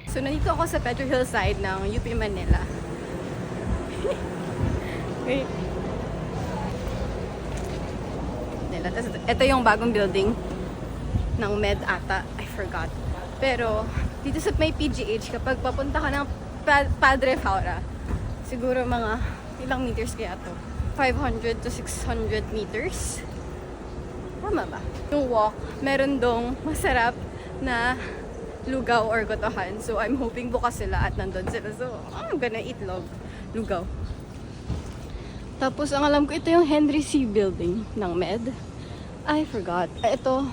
So, nandito ako sa Petro Hill side ng UP Manila. Wait. Ito yung bagong building ng Med ata. I forgot. Pero, dito sa may PGH, kapag papunta ka ng Padre Faura, siguro mga ilang meters kaya to? 500 to 600 meters. Tama ba? Yung walk, meron dong masarap na lugaw or gotohan. So, I'm hoping bukas sila at nandun sila. So, I'm gonna eat lugaw. Tapos, ang alam ko, ito yung Henry C. Building ng Med. I forgot. Ito,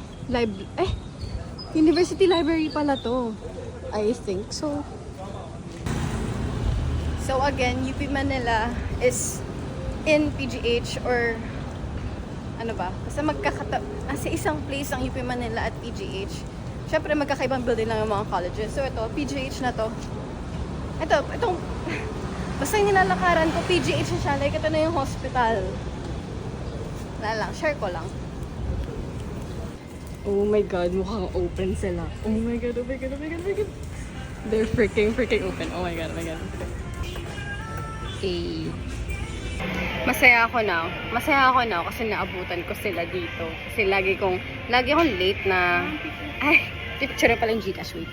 University Library pala to. I think so. So, again, UP Manila is in PGH or ano ba? Basta sa isang place ang UP Manila at PGH. Syempre magkakaibang building lang yung mga colleges. So ito, PGH na to. Itong basta yung nilalakaran ko, PGH na siya. Like ito na yung hospital. Wala lang, share ko lang. Oh my god, mukhang open sila. Oh my god, oh my god, oh my god, oh my god. They're freaking open. Oh my god, oh my god. Okay. Masaya ako now kasi naabutan ko sila dito. Kasi lagi akong late na picture pala yung Gcash, wait.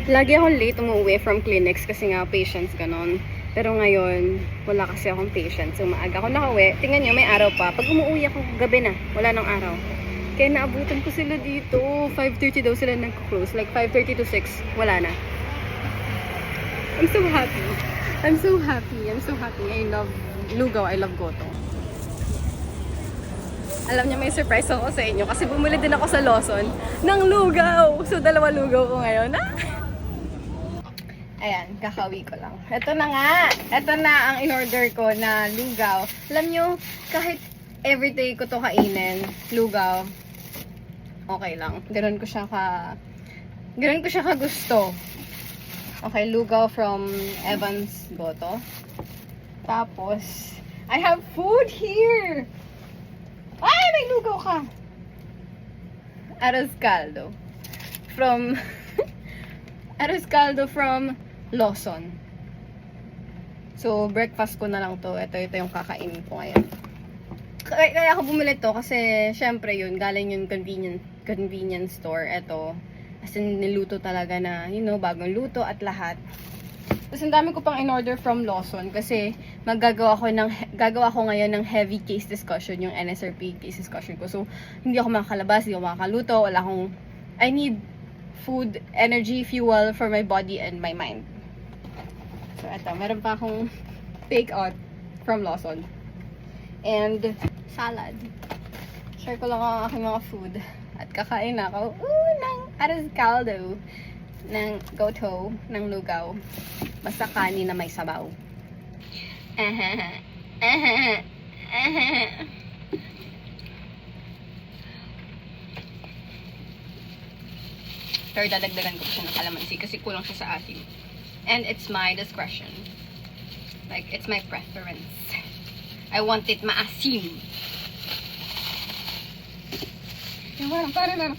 Lagi akong late umuwi from clinics kasi nga patients ganon. Pero ngayon, wala kasi akong patients. So maaga ako nakauwi. Tingnan nyo, may araw pa. Pag umuwi ako, gabi na. Wala nang araw. Kaya naabutan ko sila dito. 5:30 daw sila nagko-close. Like 5:30 to 6, wala na. I'm so happy. I'm so happy. I love lugaw. I love goto. Alam niyo, may surprise ako sa inyo kasi bumili din ako sa Lawson ng lugaw. So, 2 lugaw ko ngayon. Ayan, kakawi ko lang. Ito na nga. Ito na ang in-order ko na lugaw. Alam niyo, kahit everyday ko to kainin, lugaw, okay lang. Ganun ko siya kagusto. Okay, lugaw from Evans Goto. Tapos, I have food here! Ay, may lugaw ka! Arroz caldo. Arroz caldo from Lawson. So, breakfast ko na lang to. Ito yung kakainin ko ngayon. Kaya ako bumili to kasi, syempre yun, galing yung convenience store. Ito, as in, niluto talaga na, bagong luto at lahat. Tapos ang dami ko pang in-order from Lawson kasi gagawa ko ngayon ng heavy case discussion, yung NSRP case discussion ko. So, hindi ako makakalabas, hindi ako makakaluto, I need food, energy, fuel for my body and my mind. So, eto, meron pa akong take-out from Lawson. And salad. Share ko lang ang aking mga food. At kakain ako ng arroz caldo, ng goto, ng lugaw. Basta kanin na may sabaw. Pero dadagdagan ko siya ng kalamansi kasi kulang siya sa asin. And it's my discretion. Like, it's my preference. I want it maasim. Parang